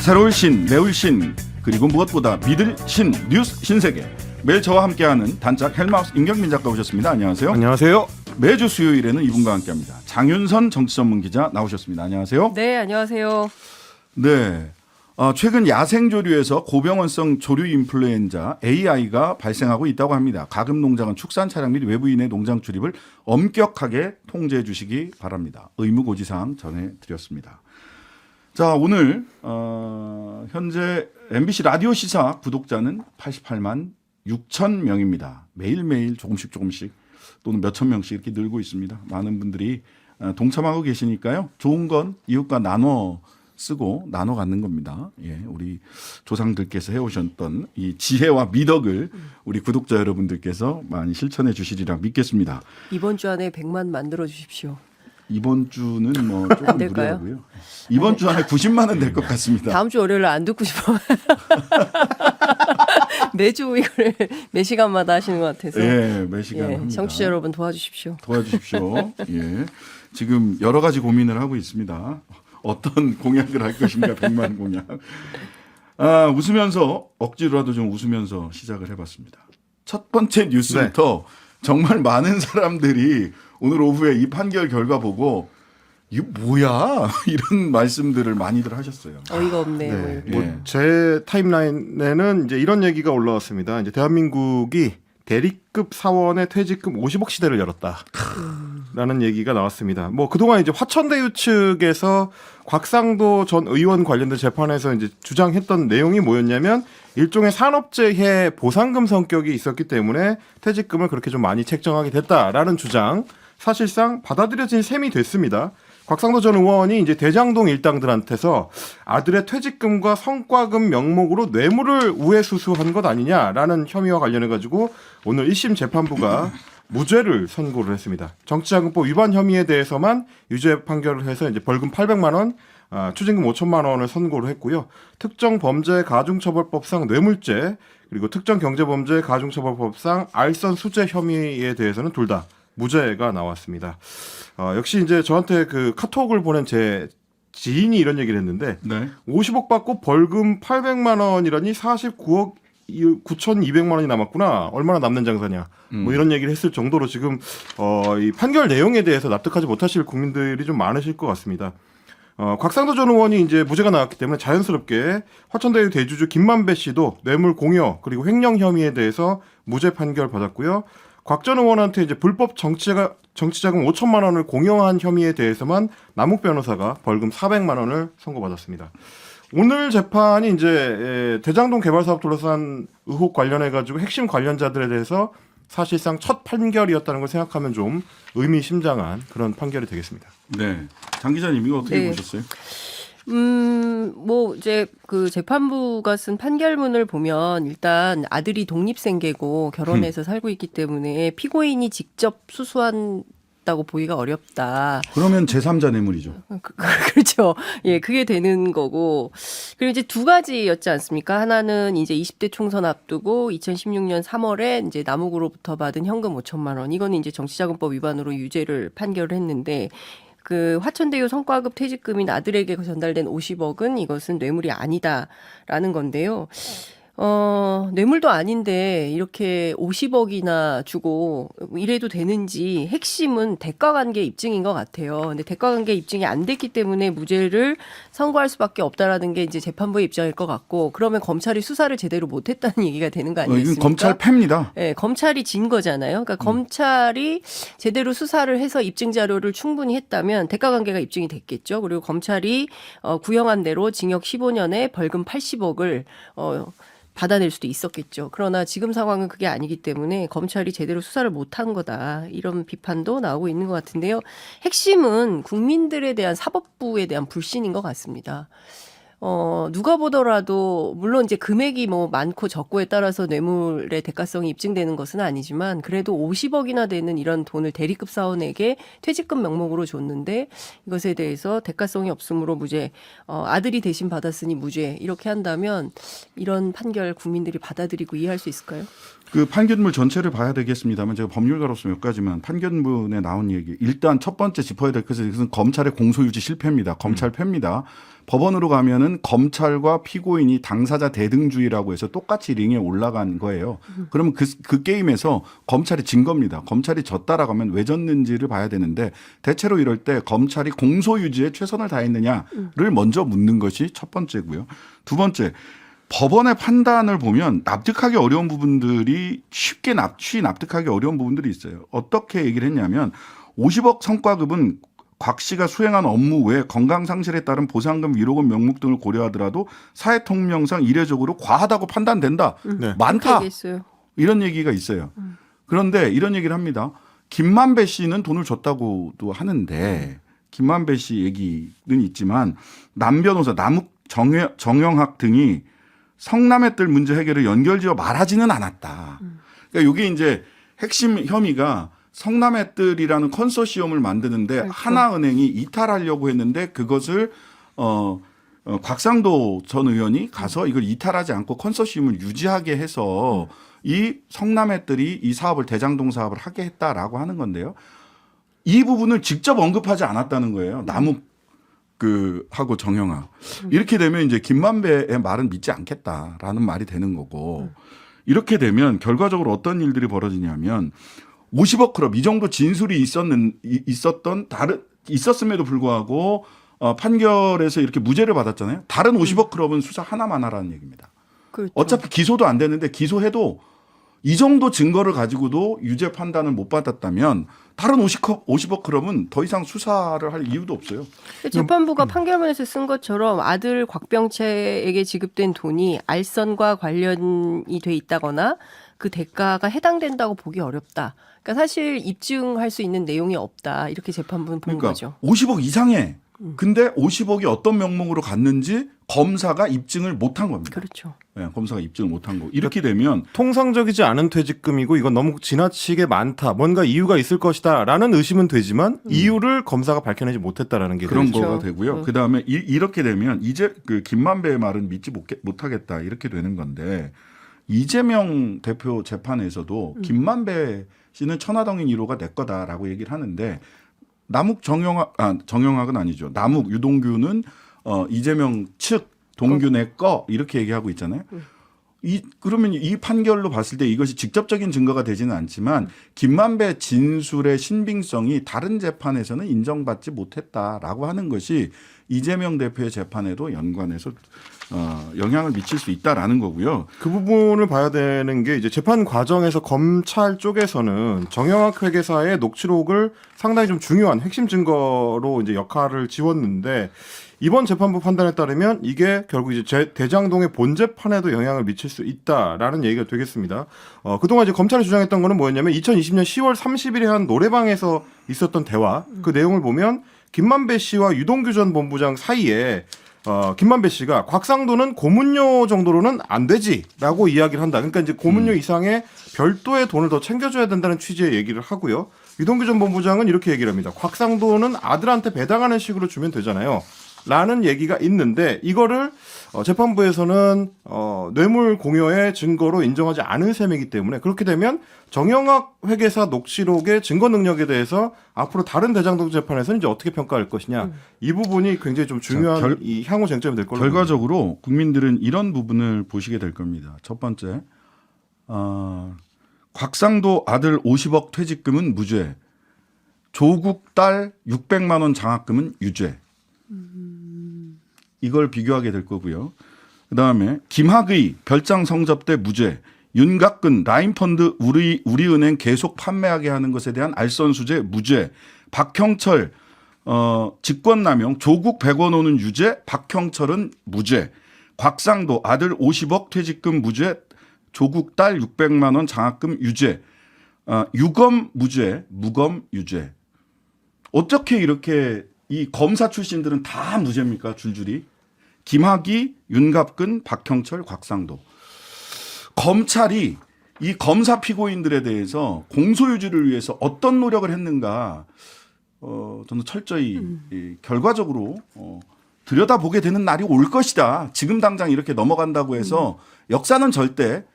까다로울 신, 매울 신, 그리고 무엇보다 믿을 신, 뉴스 신세계. 매일 저와 함께하는 단짝 헬마우스 임경민 작가 오셨습니다. 안녕하세요. 안녕하세요. 매주 수요일에는 이분과 함께합니다. 장윤선 정치전문기자 나오셨습니다. 안녕하세요. 네, 안녕하세요. 네. 최근 야생조류에서 고병원성 조류 인플루엔자 AI가 발생하고 있다고 합니다. 가금 농장은 축산 차량 및 외부인의 농장 출입을 엄격하게 통제해 주시기 바랍니다. 의무고지사항 전해드렸습니다. 자, 오늘 현재 MBC 라디오 시사 구독자는 88만 6천 명입니다. 매일매일 조금씩 또는 몇천 명씩 이렇게 늘고 있습니다. 많은 분들이 동참하고 계시니까요. 좋은 건 이웃과 나눠 쓰고 나눠 갖는 겁니다. 예, 우리 조상들께서 해오셨던 이 지혜와 미덕을 우리 구독자 여러분들께서 많이 실천해 주시리라 믿겠습니다. 이번 주 안에 100만 만들어 주십시오. 이번 주는 뭐 조금 될까요? 무리하고요. 이번 주 안에 90만 원 될 것 같습니다. 다음 주 월요일 안 듣고 싶어. 매주 이거를 매 시간마다 하시는 것 같아서. 예, 매 시간 합니다. 청취자 여러분 도와주십시오. 도와주십시오. 예, 지금 여러 가지 고민을 하고 있습니다. 어떤 공약을 할 것인가 100만 공약. 웃으면서 억지로라도 좀 웃으면서 시작을 해봤습니다. 첫 번째 뉴스부터 정말 많은 사람들이 오늘 오후에 이 판결 결과 보고 이거 뭐야 이런 말씀들을 많이들 하셨어요. 어이가 없네요. 네, 이렇게. 예. 제 타임라인에는 이제 이런 얘기가 올라왔습니다. 이제 대한민국이 대리급 사원의 퇴직금 50억 시대를 열었다라는 얘기가 나왔습니다. 뭐 그동안 이제 화천대유 측에서 곽상도 전 의원 관련된 재판에서 이제 주장했던 내용이 뭐였냐면 일종의 산업재해 보상금 성격이 있었기 때문에 퇴직금을 그렇게 좀 많이 책정하게 됐다라는 주장, 사실상 받아들여진 셈이 됐습니다. 곽상도 전 의원이 이제 대장동 일당들한테서 아들의 퇴직금과 성과금 명목으로 뇌물을 우회수수한 것 아니냐라는 혐의와 관련해 가지고 오늘 1심 재판부가 무죄를 선고를 했습니다. 정치자금법 위반 혐의에 대해서만 유죄 판결을 해서 이제 벌금 800만 원, 추징금 5천만 원을 선고를 했고요. 특정범죄 가중처벌법상 뇌물죄, 그리고 특정경제범죄 가중처벌법상 알선 수재 혐의에 대해서는 둘 다 무죄가 나왔습니다. 역시 이제 저한테 그 카톡을 보낸 제 지인이 이런 얘기를 했는데 네. 50억 받고 벌금 800만 원이라니 49억 9,200만 원이 남았구나. 얼마나 남는 장사냐. 뭐 이런 얘기를 했을 정도로 지금 이 판결 내용에 대해서 납득하지 못하실 국민들이 좀 많으실 것 같습니다. 곽상도 전 의원이 이제 무죄가 나왔기 때문에 자연스럽게 화천대유 대주주 김만배 씨도 뇌물 공여 그리고 횡령 혐의에 대해서 무죄 판결 받았고요. 곽 전 의원한테 이제 불법 정치자금 5천만 원을 공여한 혐의에 대해서만 남욱 변호사가 벌금 400만 원을 선고받았습니다. 오늘 재판이 이제 대장동 개발 사업 둘러싼 의혹 관련해 가지고 핵심 관련자들에 대해서 사실상 첫 판결이었다는 걸 생각하면 좀 의미심장한 그런 판결이 되겠습니다. 네. 장 기자님 이거 어떻게 네. 보셨어요? 뭐 이제 그 재판부가 쓴 판결문을 보면 일단 아들이 독립생계고 결혼해서 살고 있기 때문에 피고인이 직접 수수한다고 보기가 어렵다. 그러면 제3자 뇌물이죠. 그렇죠. 예, 그게 되는 거고. 그리고 이제 두 가지였지 않습니까? 하나는 이제 20대 총선 앞두고 2016년 3월에 이제 남욱으로부터 받은 현금 5천만 원. 이거는 이제 정치자금법 위반으로 유죄를 판결을 했는데 그 화천대유 성과급 퇴직금인 아들에게 전달된 50억은 이것은 뇌물이 아니다라는 건데요. 뇌물도 아닌데 이렇게 50억이나 주고 이래도 되는지 핵심은 대가관계 입증인 것 같아요. 근데 대가관계 입증이 안 됐기 때문에 무죄를 선고할 수밖에 없다라는 게 이제 재판부의 입장일 것 같고 그러면 검찰이 수사를 제대로 못했다는 얘기가 되는 거 아니겠습니까? 이건 검찰 패입니다. 네, 검찰이 진 거잖아요. 그러니까 검찰이 제대로 수사를 해서 입증 자료를 충분히 했다면 대가관계가 입증이 됐겠죠. 그리고 검찰이 구형한 대로 징역 15년에 벌금 80억을 받아낼 수도 있었겠죠. 그러나 지금 상황은 그게 아니기 때문에 검찰이 제대로 수사를 못한 거다. 이런 비판도 나오고 있는 것 같은데요. 핵심은 국민들에 대한 사법부에 대한 불신인 것 같습니다. 누가 보더라도 물론 이제 금액이 뭐 많고 적고에 따라서 뇌물의 대가성이 입증되는 것은 아니지만 그래도 50억이나 되는 이런 돈을 대리급 사원에게 퇴직금 명목으로 줬는데 이것에 대해서 대가성이 없으므로 무죄, 아들이 대신 받았으니 무죄 이렇게 한다면 이런 판결 국민들이 받아들이고 이해할 수 있을까요? 그 판결문 전체를 봐야 되겠습니다만 제가 법률가로서 몇 가지만 판결문에 나온 얘기. 일단 첫 번째 짚어야 될 것은 이것은 검찰의 공소유지 실패입니다. 검찰 패입니다. 법원으로 가면은 검찰과 피고인이 당사자 대등주의라고 해서 똑같이 링에 올라간 거예요. 그러면 그 게임에서 검찰이 진 겁니다. 검찰이 졌다라고 하면 왜 졌는지를 봐야 되는데 대체로 이럴 때 검찰이 공소유지에 최선을 다했느냐를 먼저 묻는 것이 첫 번째고요. 두 번째, 법원의 판단을 보면 납득하기 어려운 부분들이 쉽게 납득하기 어려운 부분들이 있어요. 어떻게 얘기를 했냐면 50억 성과급은 곽 씨가 수행한 업무 외에 건강상실에 따른 보상금, 위로금, 명목 등을 고려하더라도 사회통념상 이례적으로 과하다고 판단된다. 네. 많다. 얘기했어요. 이런 얘기가 있어요. 그런데 이런 얘기를 합니다. 김만배 씨는 돈을 줬다고도 하는데 김만배 씨 얘기는 있지만 남 변호사, 남욱 정영학 등이 성남의 뜰 문제 해결을 연결지어 말하지는 않았다. 그러니까 이게 이제 핵심 혐의가 성남의 뜰이라는 컨소시엄을 만드는데 그렇죠. 하나은행이 이탈하려고 했는데 그것을 곽상도 전 의원이 가서 이걸 이탈하지 않고 컨소시엄을 유지하게 해서 이 성남의 뜰이 이 사업을 대장동 사업을 하게 했다라고 하는 건데요. 이 부분을 직접 언급하지 않았다는 거예요. 남욱 하고 정영학. 이렇게 되면 이제 김만배의 말은 믿지 않겠다라는 말이 되는 거고 이렇게 되면 결과적으로 어떤 일들이 벌어지냐면 50억 클럽 이 정도 진술이 있었음에도 불구하고 판결에서 이렇게 무죄를 받았잖아요. 다른 50억 클럽은 수사 하나만 하라는 얘기입니다. 그렇죠. 어차피 기소도 안 되는데 기소해도 이 정도 증거를 가지고도 유죄 판단을 못 받았다면 다른 50억 클럽은 더 이상 수사를 할 이유도 없어요. 재판부가 판결문에서 쓴 것처럼 아들 곽병채에게 지급된 돈이 알선과 관련이 돼 있다거나 그 대가가 해당된다고 보기 어렵다. 그러니까 사실 입증할 수 있는 내용이 없다. 이렇게 재판부는 본 그러니까 거죠. 50억 이상해. 근데 50억이 어떤 명목으로 갔는지 검사가 입증을 못한 겁니다. 그렇죠. 네, 검사가 입증을 못한 거. 이렇게 되면 통상적이지 않은 퇴직금이고 이건 너무 지나치게 많다. 뭔가 이유가 있을 것이다라는 의심은 되지만 이유를 검사가 밝혀내지 못했다라는 게 그런 되죠. 거가 되고요. 그다음에 이렇게 되면 이제 그 김만배의 말은 믿지 못하겠다 이렇게 되는 건데 이재명 대표 재판에서도 김만배 씨는 천하동인 1호가 내 거다라고 얘기를 하는데 남욱 정영학은 아니죠. 남욱 유동규는 이재명 측 동규 내 거 이렇게 얘기하고 있잖아요. 그러면 이 판결로 봤을 때 이것이 직접적인 증거가 되지는 않지만 김만배 진술의 신빙성이 다른 재판에서는 인정받지 못했다라고 하는 것이 이재명 대표의 재판에도 연관해서 영향을 미칠 수 있다라는 거고요. 그 부분을 봐야 되는 게 이제 재판 과정에서 검찰 쪽에서는 정영학 회계사의 녹취록을 상당히 좀 중요한 핵심 증거로 이제 역할을 지웠는데 이번 재판부 판단에 따르면 이게 결국 이제 대장동의 본 재판에도 영향을 미칠 수 있다라는 얘기가 되겠습니다. 그동안 이제 검찰이 주장했던 거는 뭐였냐면 2020년 10월 30일에 한 노래방에서 있었던 대화 그 내용을 보면 김만배 씨와 유동규 전 본부장 사이에 김만배 씨가 곽상도는 고문료 정도로는 안 되지라고 이야기를 한다. 그러니까 이제 고문료 이상의 별도의 돈을 더 챙겨줘야 된다는 취지의 얘기를 하고요. 유동규 전 본부장은 이렇게 얘기를 합니다. 곽상도는 아들한테 배당하는 식으로 주면 되잖아요. 라는 얘기가 있는데 이거를 재판부에서는 뇌물 공여의 증거로 인정하지 않은 셈이기 때문에 그렇게 되면 정영학 회계사 녹취록의 증거 능력에 대해서 앞으로 다른 대장동 재판에서는 이제 어떻게 평가할 것이냐 이 부분이 굉장히 좀 중요한 이 향후 쟁점이 될 걸로 결과적으로 봅니다. 국민들은 이런 부분을 보시게 될 겁니다. 첫 번째, 곽상도 아들 50억 퇴직금은 무죄, 조국 딸 600만 원 장학금은 유죄. 이걸 비교하게 될 거고요. 그다음에 김학의 별장 성접대 무죄, 윤곽근 라인펀드 우리은행 계속 판매하게 하는 것에 대한 알선수재 무죄, 박형철 직권남용 조국 100원 오는 유죄, 박형철은 무죄, 곽상도 아들 50억 퇴직금 무죄, 조국 딸 600만 원 장학금 유죄, 유검 무죄, 무검 유죄. 어떻게 이렇게 이 검사 출신들은 다 무죄입니까? 줄줄이. 김학의, 윤갑근, 박형철, 곽상도. 검찰이 이 검사 피고인들에 대해서 공소유지를 위해서 어떤 노력을 했는가 저는 철저히 결과적으로 들여다보게 되는 날이 올 것이다. 지금 당장 이렇게 넘어간다고 해서 역사는 절대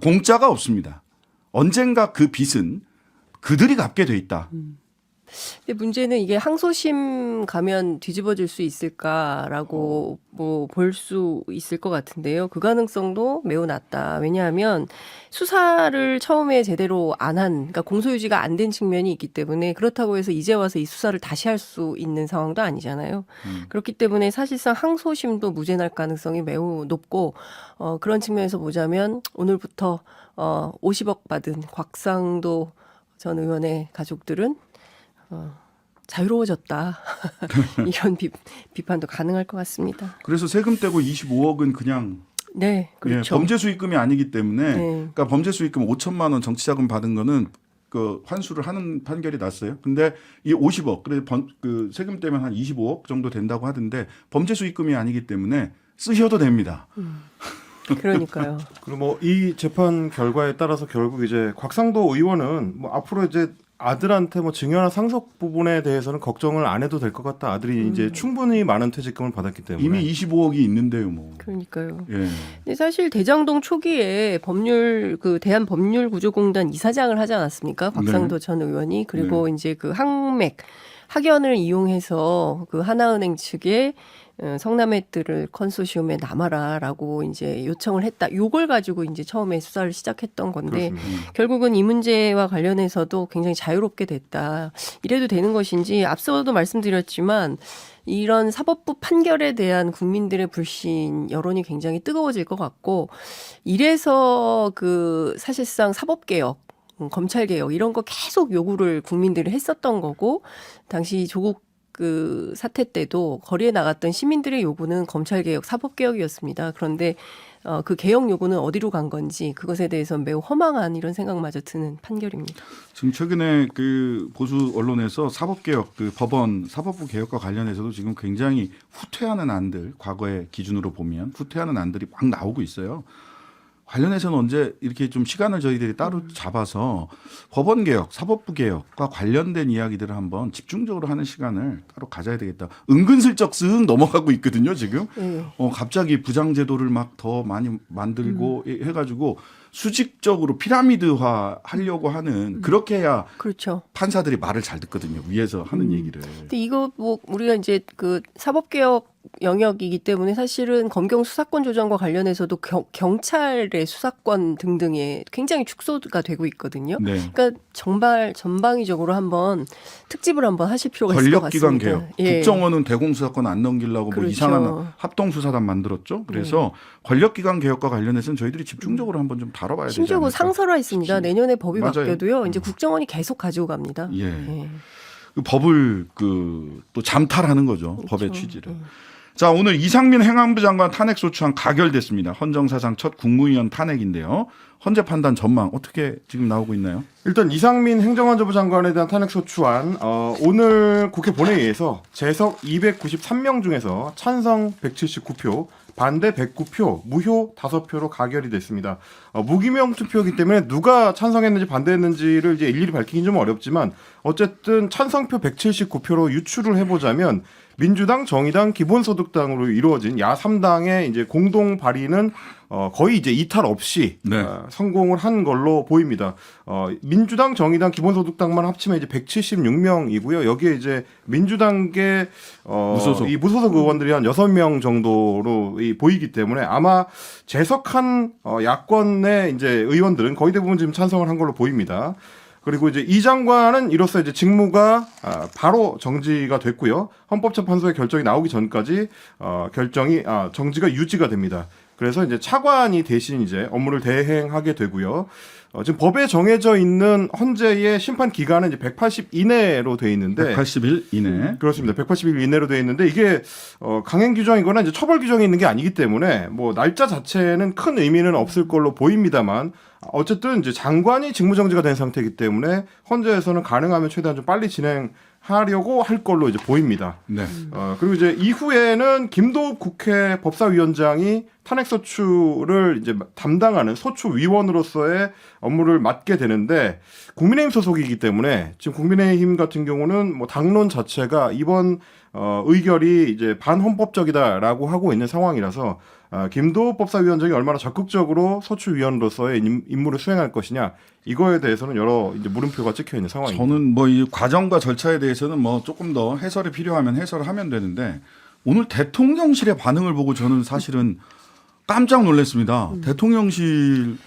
공짜가 없습니다. 언젠가 그 빚은 그들이 갚게 돼 있다. 근데 문제는 이게 항소심 가면 뒤집어질 수 있을까라고 뭐 볼 수 있을 것 같은데요. 그 가능성도 매우 낮다. 왜냐하면 수사를 처음에 제대로 안 한, 그러니까 공소유지가 안 된 측면이 있기 때문에 그렇다고 해서 이제 와서 이 수사를 다시 할 수 있는 상황도 아니잖아요. 그렇기 때문에 사실상 항소심도 무죄 날 가능성이 매우 높고 그런 측면에서 보자면 오늘부터 50억 받은 곽상도 전 의원의 가족들은 자유로워졌다. 이런 비판도 가능할 것 같습니다. 그래서 세금 떼고 25억은 그냥 네, 그렇죠. 범죄 수익금이 아니기 때문에 네. 그러니까 범죄 수익금 5천만 원 정치자금 받은 거는 그 환수를 하는 판결이 났어요. 근데 이 50억 그래서 그 세금 떼면 한 25억 정도 된다고 하던데 범죄 수익금이 아니기 때문에 쓰셔도 됩니다. 그러니까요. 그리고 뭐 이 재판 결과에 따라서 결국 이제 곽상도 의원은 뭐 앞으로 이제 아들한테 뭐 증여나 상속 부분에 대해서는 걱정을 안 해도 될 것 같다. 아들이 이제 충분히 많은 퇴직금을 받았기 때문에 이미 25억이 있는데요, 뭐. 그러니까요. 예. 근데 사실 대장동 초기에 대한법률구조공단 이사장을 하지 않았습니까? 곽상도 전 의원이. 그리고 이제 그 학연을 이용해서 그 하나은행 측에 성남의뜰을 컨소시엄에 남아라라고 이제 요청을 했다. 요걸 가지고 이제 처음에 수사를 시작했던 건데 그렇습니다. 결국은 이 문제와 관련해서도 굉장히 자유롭게 됐다. 이래도 되는 것인지 앞서도 말씀드렸지만 이런 사법부 판결에 대한 국민들의 불신 여론이 굉장히 뜨거워질 것 같고 이래서 그 사실상 사법개혁 검찰개혁 이런 거 계속 요구를 국민들이 했었던 거고 당시 조국 그 사태 때도 거리에 나갔던 시민들의 요구는 검찰개혁, 사법개혁이었습니다. 그런데 그 개혁 요구는 어디로 간 건지 그것에 대해서 매우 허망한 이런 생각마저 드는 판결입니다. 지금 최근에 그 보수 언론에서 사법개혁, 그 법원 사법부 개혁과 관련해서도 지금 굉장히 후퇴하는 안들, 과거의 기준으로 보면 후퇴하는 안들이 막 나오고 있어요. 관련해서는 언제 이렇게 좀 시간을 저희들이 따로 잡아서 법원 개혁, 사법부 개혁과 관련된 이야기들을 한번 집중적으로 하는 시간을 따로 가져야 되겠다. 은근슬쩍 쓱 넘어가고 있거든요, 지금. 네. 갑자기 부장제도를 막 더 많이 만들고 해가지고 수직적으로 피라미드화 하려고 하는 그렇게 해야 그렇죠. 판사들이 말을 잘 듣거든요. 위에서 하는 얘기를. 근데 이거 뭐 우리가 이제 그 사법개혁 영역이기 때문에 사실은 검경 수사권 조정과 관련해서도 경찰의 수사권 등등에 굉장히 축소가 되고 있거든요. 네. 그러니까 전방위적으로 한번 특집을 한번 하실 필요가 있을 것 같습니다. 권력기관 개혁. 예. 국정원은 대공수사권 안 넘기려고 그렇죠. 뭐 이상한 합동수사단 만들었죠. 그래서 권력기관 개혁과 관련해서는 저희들이 집중적으로 한번 좀 다뤄봐야 되지 심지어 않을까. 그 상설화했습니다. 내년에 법이 맞아요. 바뀌어도요. 이제 국정원이 계속 가지고 갑니다. 예. 예. 그 법을 또 잠탈하는 거죠. 그렇죠. 법의 취지를. 자, 오늘 이상민 행안부 장관 탄핵 소추안 가결됐습니다. 헌정사상 첫 국무위원 탄핵인데요. 헌재 판단 전망 어떻게 지금 나오고 있나요? 일단 이상민 행정안전부 장관에 대한 탄핵소추안 오늘 국회 본회의에서 재석 293명 중에서 찬성 179표, 반대 109표, 무효 5표로 가결이 됐습니다. 무기명 투표이기 때문에 누가 찬성했는지 반대했는지를 이제 일일이 밝히긴 좀 어렵지만 어쨌든 찬성표 179표로 유추를 해보자면 민주당, 정의당, 기본소득당으로 이루어진 야 3당의 이제 공동 발의는 거의 이제 이탈 없이 네. 성공을 한 걸로 보입니다. 민주당, 정의당, 기본소득당만 합치면 이제 176명이고요. 여기에 이제 민주당계 무소속. 이 무소속 의원들이 한 6명 정도로 보이기 때문에 아마 재석한 야권의 이제 의원들은 거의 대부분 지금 찬성을 한 걸로 보입니다. 그리고 이제 이 장관은 이로써 이제 직무가 바로 정지가 됐고요. 헌법재판소의 결정이 나오기 전까지 정지가 유지가 됩니다. 그래서 이제 차관이 대신 이제 업무를 대행하게 되고요. 지금 법에 정해져 있는 헌재의 심판 기간은 이제 180 이내로 돼 있는데 180일 이내. 그렇습니다. 180일 이내로 돼 있는데 이게 강행 규정이거나 이제 처벌 규정이 있는 게 아니기 때문에 뭐 날짜 자체는 큰 의미는 없을 걸로 보입니다만 어쨌든 이제 장관이 직무정지가 된 상태이기 때문에 헌재에서는 가능하면 최대한 좀 빨리 진행하려고 할 걸로 이제 보입니다. 네. 그리고 이제 이후에는 김도욱 국회 법사위원장이 탄핵소추를 이제 담당하는 소추위원으로서의 업무를 맡게 되는데 국민의힘 소속이기 때문에 지금 국민의힘 같은 경우는 뭐 당론 자체가 이번 의결이 이제 반헌법적이다라고 하고 있는 상황이라서 김도우 법사위원장이 얼마나 적극적으로 소추위원으로서의 임무를 수행할 것이냐 이거에 대해서는 여러 이제 물음표가 찍혀 있는 상황입니다. 저는 뭐 이 과정과 절차에 대해서는 뭐 조금 더 해설이 필요하면 해설을 하면 되는데 오늘 대통령실의 반응을 보고 저는 사실은 깜짝 놀랐습니다. 대통령실이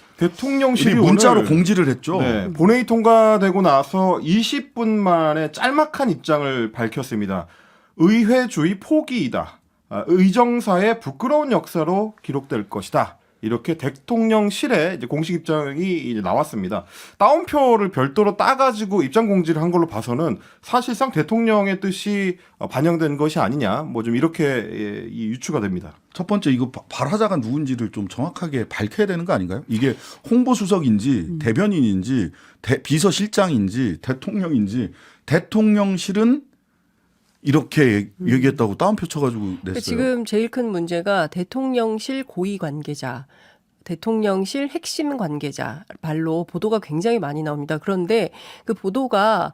문자로 오늘 공지를 했죠. 네, 본회의 통과되고 나서 20분 만에 짤막한 입장을 밝혔습니다. 의회주의 포기이다. 의정사의 부끄러운 역사로 기록될 것이다. 이렇게 대통령실에 이제 공식 입장이 이제 나왔습니다. 따옴표를 별도로 따가지고 입장 공지를 한 걸로 봐서는 사실상 대통령의 뜻이 반영된 것이 아니냐, 뭐 좀 이렇게 유추가 됩니다. 첫 번째 이거 발화자가 누군지를 좀 정확하게 밝혀야 되는 거 아닌가요? 이게 홍보수석인지 대변인인지 비서실장인지 대통령인지 대통령실은 이렇게 얘기했다고 따옴표 쳐가지고 냈어요. 그러니까 지금 제일 큰 문제가 대통령실 고위 관계자, 대통령실 핵심 관계자 발로 보도가 굉장히 많이 나옵니다. 그런데 그 보도가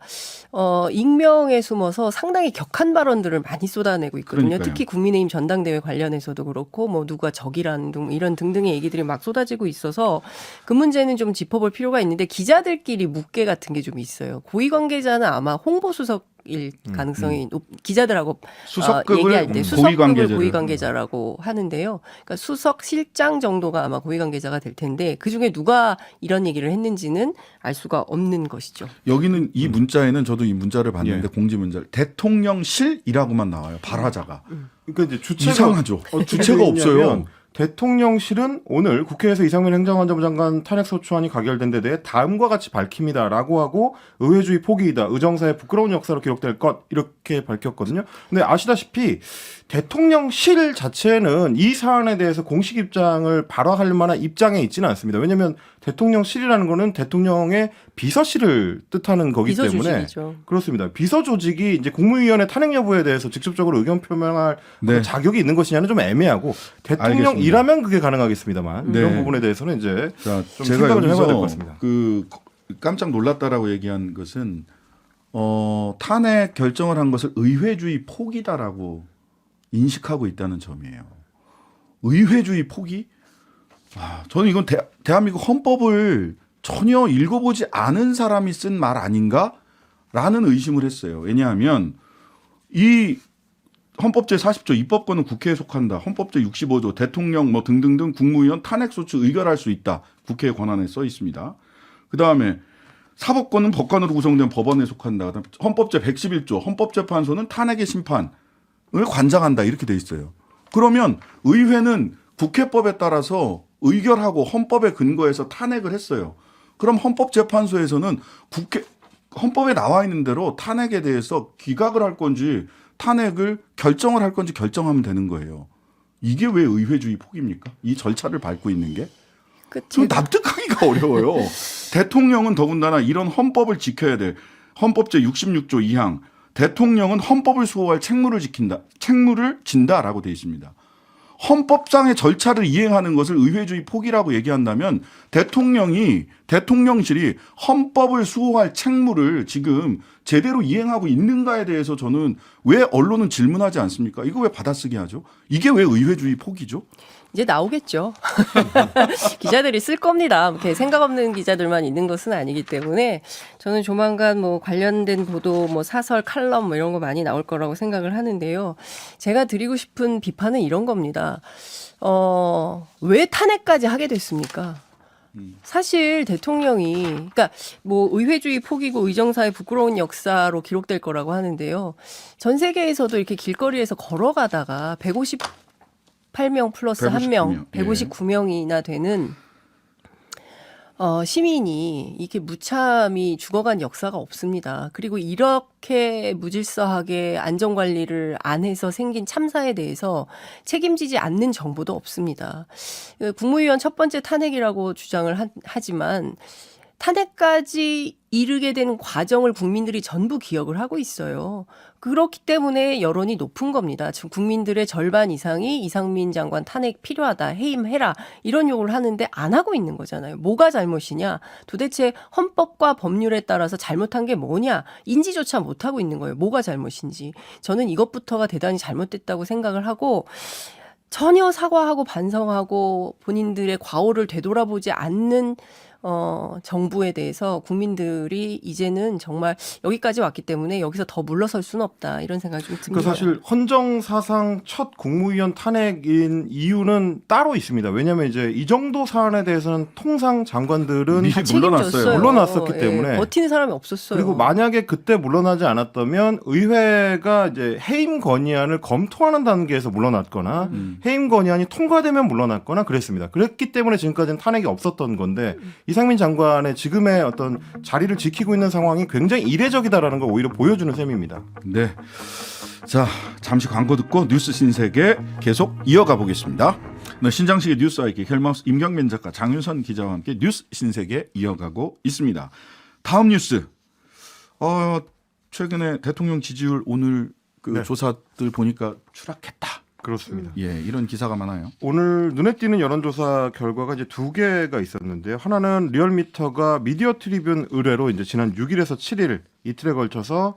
익명에 숨어서 상당히 격한 발언들을 많이 쏟아내고 있거든요. 그러니까요. 특히 국민의힘 전당대회 관련해서도 그렇고 뭐 누가 적이라는 등 이런 등등의 얘기들이 막 쏟아지고 있어서 그 문제는 좀 짚어볼 필요가 있는데 기자들끼리 묵계 같은 게 좀 있어요. 고위 관계자는 아마 홍보수석 일 가능성이 기자들하고 수석급을 얘기할 때 고위 수석급을 관계자를. 고위 관계자라고 하는데요. 그러니까 수석 실장 정도가 아마 고위 관계자가 될 텐데 그 중에 누가 이런 얘기를 했는지는 알 수가 없는 것이죠. 여기는 이 문자에는 저도 이 문자를 봤는데 예. 공지 문자를 대통령실이라고만 나와요. 발화자가. 그러니까 이제 주체가 이상하죠. 어떻게 주체가 돼 있냐면 없어요. 대통령실은 오늘 국회에서 이상민 행정안전부 장관 탄핵소추안이 가결된 데 대해 다음과 같이 밝힙니다라고 하고 의회주의 포기이다. 의정사의 부끄러운 역사로 기록될 것 이렇게 밝혔거든요. 근데 아시다시피 대통령실 자체는 이 사안에 대해서 공식 입장을 발화할 만한 입장에 있지는 않습니다. 왜냐하면 대통령실이라는 거는 대통령의 비서실을 뜻하는 거기 때문에 비서조직이죠. 그렇습니다. 비서 조직이 이제 국무위원회 탄핵 여부에 대해서 직접적으로 의견 표명할 네. 자격이 있는 것이냐는 좀 애매하고 대통령이라면 그게 가능하겠습니다만 네. 이런 부분에 대해서는 이제 자, 좀 제가 생각을 좀 해봐야 될 것 여기서 같습니다. 그 깜짝 놀랐다라고 얘기한 것은 탄핵 결정을 한 것을 의회주의 포기다라고 인식하고 있다는 점이에요. 의회주의 포기? 저는 이건 대한민국 헌법을 전혀 읽어보지 않은 사람이 쓴 말 아닌가라는 의심을 했어요. 왜냐하면 이 헌법 제40조 입법권은 국회에 속한다. 헌법 제65조 대통령 뭐 등등등 국무위원 탄핵소추 의결할 수 있다. 국회의 권한에 써 있습니다. 그다음에 사법권은 법관으로 구성된 법원에 속한다. 그다음에 헌법 제111조 헌법재판소는 탄핵의 심판을 관장한다. 이렇게 돼 있어요. 그러면 의회는 국회법에 따라서 의결하고 헌법에 근거해서 탄핵을 했어요. 그럼 헌법재판소에서는 헌법에 나와 있는 대로 탄핵에 대해서 기각을 할 건지 탄핵을 결정을 할 건지 결정하면 되는 거예요. 이게 왜 의회주의 포기입니까? 이 절차를 밟고 있는 게? 좀 납득하기가 어려워요. 대통령은 더군다나 이런 헌법을 지켜야 돼. 헌법 제66조 2항. 대통령은 헌법을 수호할 책무를 진다라고 되어 있습니다. 헌법상의 절차를 이행하는 것을 의회주의 포기라고 얘기한다면 대통령실이 헌법을 수호할 책무를 지금 제대로 이행하고 있는가에 대해서 저는 왜 언론은 질문하지 않습니까? 이거 왜 받아쓰기 하죠? 이게 왜 의회주의 포기죠? 이제 나오겠죠. 기자들이 쓸 겁니다. 이렇게 생각 없는 기자들만 있는 것은 아니기 때문에 저는 조만간 뭐 관련된 보도, 뭐 사설, 칼럼 뭐 이런 거 많이 나올 거라고 생각을 하는데요. 제가 드리고 싶은 비판은 이런 겁니다. 왜 탄핵까지 하게 됐습니까? 사실 대통령이 그러니까 뭐 의회주의 포기고 의정사의 부끄러운 역사로 기록될 거라고 하는데요. 전 세계에서도 이렇게 길거리에서 걸어가다가 158명 플러스 1명, 159명이나 되는 시민이 이렇게 무참히 죽어간 역사가 없습니다. 그리고 이렇게 무질서하게 안전관리를 안 해서 생긴 참사에 대해서 책임지지 않는 정부도 없습니다. 국무위원 첫 번째 탄핵이라고 주장을 하지만 탄핵까지 이르게 되는 과정을 국민들이 전부 기억을 하고 있어요. 그렇기 때문에 여론이 높은 겁니다. 지금 국민들의 절반 이상이 이상민 장관 탄핵 필요하다, 해임해라 이런 요구를 하는데 안 하고 있는 거잖아요. 뭐가 잘못이냐? 도대체 헌법과 법률에 따라서 잘못한 게 뭐냐? 인지조차 못하고 있는 거예요. 뭐가 잘못인지. 저는 이것부터가 대단히 잘못됐다고 생각을 하고 전혀 사과하고 반성하고 본인들의 과오를 되돌아보지 않는 정부에 대해서 국민들이 이제는 정말 여기까지 왔기 때문에 여기서 더 물러설 수는 없다 이런 생각이 좀 듭니다. 그 사실 헌정 사상 첫 국무위원 탄핵인 이유는 따로 있습니다. 왜냐하면 이제 이 정도 사안에 대해서는 통상 장관들은 미리 물러났어요. 물러났었기 예, 때문에 버티는 사람이 없었어요. 그리고 만약에 그때 물러나지 않았다면 의회가 이제 해임 건의안을 검토하는 단계에서 물러났거나 해임 건의안이 통과되면 물러났거나 그랬습니다. 그랬기 때문에 지금까지는 탄핵이 없었던 건데 이상민 장관의 지금의 어떤 자리를 지키고 있는 상황이 굉장히 이례적이다라는 걸 오히려 보여주는 셈입니다. 네. 자, 잠시 광고 듣고 뉴스 신세계 계속 이어가 보겠습니다. 네, 신장식의 뉴스 아이키 헬마우스 임경민 작가 장윤선 기자와 함께 뉴스 신세계 이어가고 있습니다. 다음 뉴스. 최근에 대통령 지지율 오늘 그 네. 조사들 보니까 추락했다. 그렇습니다. 예, 이런 기사가 많아요. 오늘 눈에 띄는 여론조사 결과가 이제 두 개가 있었는데요. 하나는 리얼미터가 미디어 트리뷴 의뢰로 이제 지난 6일에서 7일 이틀에 걸쳐서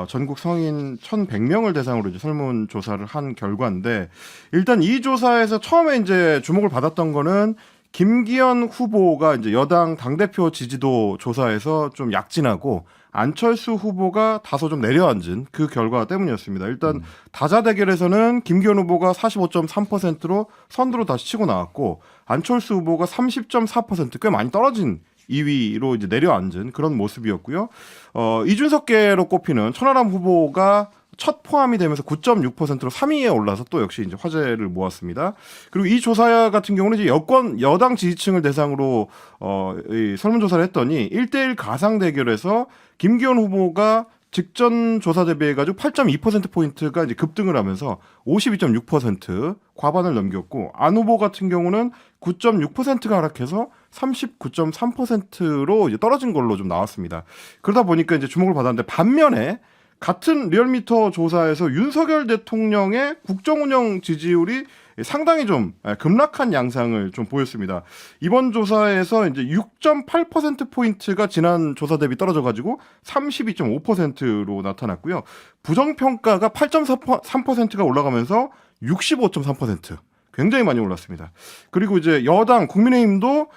전국 성인 1,100명을 대상으로 이제 설문조사를 한 결과인데 일단 이 조사에서 처음에 이제 주목을 받았던 거는 김기현 후보가 이제 여당 당대표 지지도 조사에서 좀 약진하고 안철수 후보가 다소 좀 내려앉은 그 결과 때문이었습니다. 일단 다자 대결에서는 김기현 후보가 45.3%로 선두로 다시 치고 나왔고 안철수 후보가 30.4% 꽤 많이 떨어진 2위로 이제 내려앉은 그런 모습이었고요. 이준석계로 꼽히는 천하람 후보가 첫 포함이 되면서 9.6%로 3위에 올라서 또 역시 이제 화제를 모았습니다. 그리고 이 조사 같은 경우는 이제 여당 지지층을 대상으로 이 설문조사를 했더니 1대1 가상 대결에서 김기현 후보가 직전 조사 대비해가지고 8.2%포인트가 이제 급등을 하면서 52.6% 과반을 넘겼고 안 후보 같은 경우는 9.6%가 하락해서 39.3%로 이제 떨어진 걸로 좀 나왔습니다. 그러다 보니까 이제 주목을 받았는데 반면에 같은 리얼미터 조사에서 윤석열 대통령의 국정운영 지지율이 상당히 좀 급락한 양상을 좀 보였습니다. 이번 조사에서 이제 6.8%포인트가 지난 조사 대비 떨어져가지고 32.5%로 나타났고요. 부정평가가 8.3%가 올라가면서 65.3%. 굉장히 많이 올랐습니다. 그리고 이제 여당 국민의힘도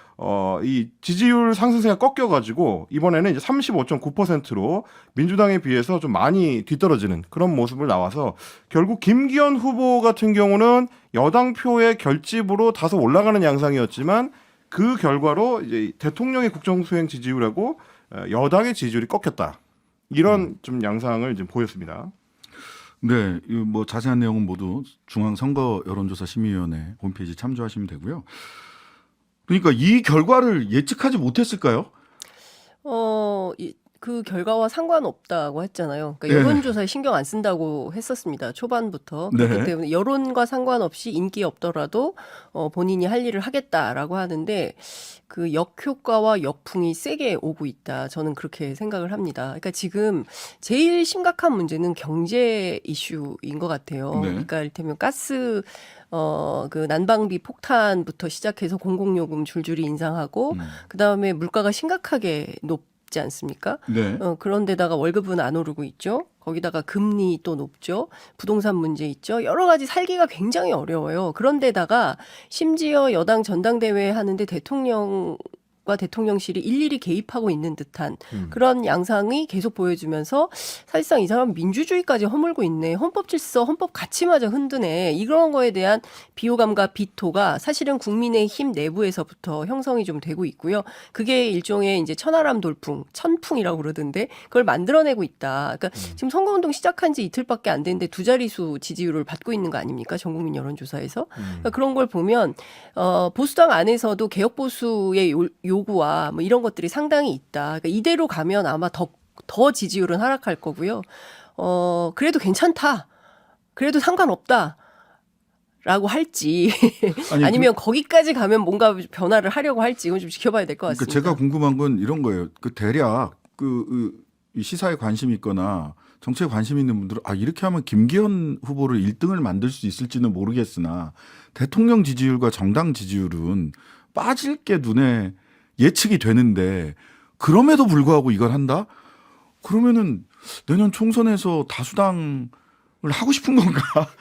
이 지지율 상승세가 꺾여가지고 이번에는 이제 35.9%로 민주당에 비해서 좀 많이 뒤떨어지는 그런 모습을 나와서 결국 김기현 후보 같은 경우는 여당 표의 결집으로 다소 올라가는 양상이었지만 그 결과로 이제 대통령의 국정수행 지지율하고 여당의 지지율이 꺾였다. 이런 좀 양상을 좀 보였습니다. 네, 뭐 자세한 내용은 모두 중앙선거여론조사심의위원회 홈페이지 참조하시면 되고요. 그러니까 이 결과를 예측하지 못했을까요? 그 결과와 상관없다고 했잖아요. 그러니까 네. 여론조사에 신경 안 쓴다고 했었습니다. 초반부터. 네. 그렇기 때문에 여론과 상관없이 인기 없더라도 본인이 할 일을 하겠다라고 하는데 그 역효과와 역풍이 세게 오고 있다. 저는 그렇게 생각을 합니다. 그러니까 지금 제일 심각한 문제는 경제 이슈인 것 같아요. 네. 그러니까 이를테면 가스 그 난방비 폭탄부터 시작해서 공공요금 줄줄이 인상하고 그다음에 물가가 심각하게 높지 않습니까? 네. 그런데다가 월급은 안 오르고 있죠. 거기다가 금리 또 높죠. 부동산 문제 있죠. 여러 가지 살기가 굉장히 어려워요. 그런데다가 심지어 여당 전당대회 하는데 대통령과 대통령실이 일일이 개입하고 있는 듯한 그런 양상이 계속 보여주면서 사실상 이 사람 민주주의까지 허물고 있네. 헌법 질서, 헌법 가치마저 흔드네. 이런 거에 대한 비호감과 비토가 사실은 국민의힘 내부에서부터 형성이 좀 되고 있고요. 그게 일종의 이제 천하람 돌풍, 천풍이라고 그러던데 그걸 만들어내고 있다. 그러니까 지금 선거운동 시작한 지 이틀밖에 안 됐는데 두 자릿수 지지율을 받고 있는 거 아닙니까? 전국민 여론조사에서. 그러니까 그런 걸 보면 보수당 안에서도 개혁 보수의 요구와 뭐 이런 것들이 상당히 있다. 그러니까 이대로 가면 아마 더 지지율은 하락할 거고요. 그래도 괜찮다. 그래도 상관없다. 라고 할지 아니면 거기까지 가면 뭔가 변화를 하려고 할지 이건 좀 지켜봐야 될 것 같습니다. 그러니까 제가 궁금한 건 이런 거예요. 그 대략 이 시사에 관심이 있거나 정치에 관심 있는 분들은 이렇게 하면 김기현 후보를 1등을 만들 수 있을지는 모르겠으나 대통령 지지율과 정당 지지율은 빠질 게 눈에 예측이 되는데 그럼에도 불구하고 이걸 한다? 그러면은 내년 총선에서 다수당을 하고 싶은 건가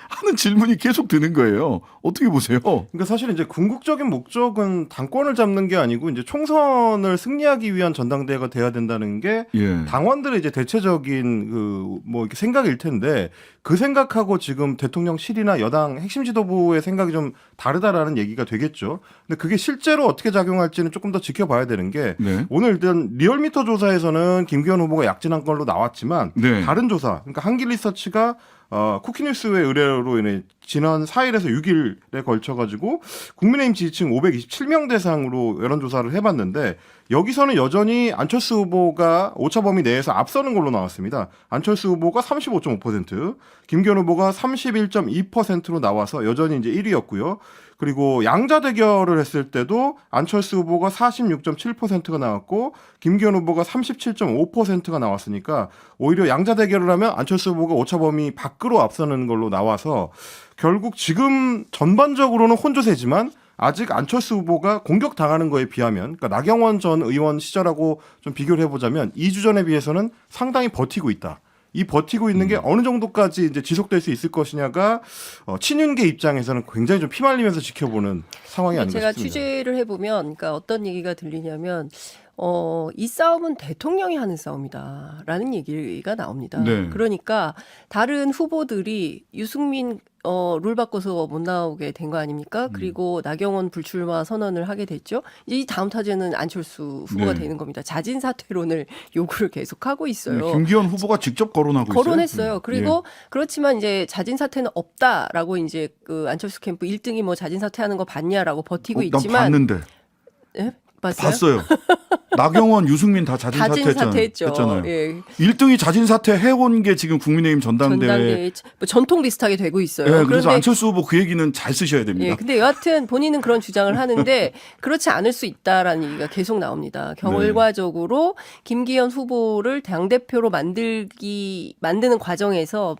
하는 질문이 계속 드는 거예요. 어떻게 보세요? 그러니까 사실 이제 궁극적인 목적은 당권을 잡는 게 아니고 이제 총선을 승리하기 위한 전당대회가 돼야 된다는 게 예. 당원들의 이제 대체적인 뭐 이렇게 생각일 텐데 그 생각하고 지금 대통령실이나 여당 핵심 지도부의 생각이 좀 다르다라는 얘기가 되겠죠. 근데 그게 실제로 어떻게 작용할지는 조금 더 지켜봐야 되는 게 네. 오늘 일단 리얼미터 조사에서는 김기현 후보가 약진한 걸로 나왔지만 네. 다른 조사, 그러니까 한길리서치가 쿠키뉴스의 의뢰로 인해 지난 4일에서 6일에 걸쳐가지고 국민의힘 지지층 527명 대상으로 여론조사를 해봤는데 여기서는 여전히 안철수 후보가 오차 범위 내에서 앞서는 걸로 나왔습니다. 안철수 후보가 35.5%, 김기현 후보가 31.2%로 나와서 여전히 이제 1위였고요. 그리고 양자 대결을 했을 때도 안철수 후보가 46.7%가 나왔고 김기현 후보가 37.5%가 나왔으니까 오히려 양자 대결을 하면 안철수 후보가 오차 범위 밖으로 앞서는 걸로 나와서 결국 지금 전반적으로는 혼조세지만 아직 안철수 후보가 공격당하는 거에 비하면 그러니까 나경원 전 의원 시절하고 좀 비교를 해보자면 2주 전에 비해서는 상당히 버티고 있다. 이 버티고 있는 게 어느 정도까지 이제 지속될 수 있을 것이냐가 친윤계 입장에서는 굉장히 좀 피말리면서 지켜보는 상황이 아닌가 제가 싶습니다. 취재를 해보면, 그러니까 어떤 얘기가 들리냐면, 이 싸움은 대통령이 하는 싸움이다라는 얘기가 나옵니다. 네. 그러니까 다른 후보들이 유승민 룰 바꿔서 못 나오게 된 거 아닙니까? 그리고 나경원 불출마 선언을 하게 됐죠. 이제 이 다음 타자는 안철수 후보가 네. 되는 겁니다. 자진 사퇴론을 요구를 계속하고 있어요. 김기현 후보가 직접 거론하고 있어요. 거론했어요. 그리고 그렇지만 이제 자진 사퇴는 없다라고 이제 그 안철수 캠프 1등이 뭐 자진 사퇴하는 거 봤냐라고 버티고 난 있지만 봤는데. 예? 봤어요? 봤어요. 나경원, 유승민 다 자진 사퇴했죠. 사퇴했잖아요. 예. 1등이 자진 사퇴 해온 게 지금 국민의힘 전당대회. 전당대회 뭐 전통 비슷하게 되고 있어요. 예, 그래서 그런데 안철수 후보 그 얘기는 잘 쓰셔야 됩니다. 예, 근데 여하튼 본인은 그런 주장을 하는데 그렇지 않을 수 있다라는 얘기가 계속 나옵니다. 결과적으로 김기현 후보를 당대표로 만드는 과정에서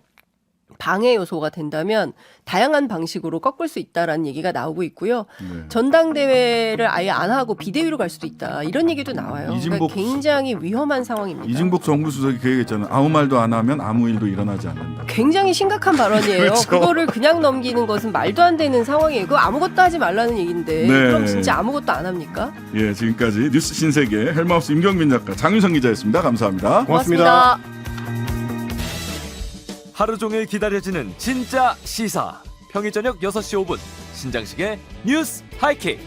방해 요소가 된다면 다양한 방식으로 꺾을 수 있다라는 얘기가 나오고 있고요. 네. 전당대회를 아예 안 하고 비대위로 갈 수도 있다. 이런 얘기도 나와요. 그러니까 굉장히 위험한 상황입니다. 이진복 정부수석이 그 얘기했잖아요. 아무 말도 안 하면 아무 일도 일어나지 않는다. 굉장히 심각한 발언이에요. 그렇죠. 그거를 그냥 넘기는 것은 말도 안 되는 상황이에요. 그거 아무것도 하지 말라는 얘기인데 네. 그럼 진짜 아무것도 안 합니까? 예, 지금까지 뉴스 신세계 헬마우스 임경민 작가, 장윤성 기자였습니다. 감사합니다. 고맙습니다. 하루 종일 기다려지는 진짜 시사. 평일 저녁 6시 5분 신장식의 뉴스 하이킥.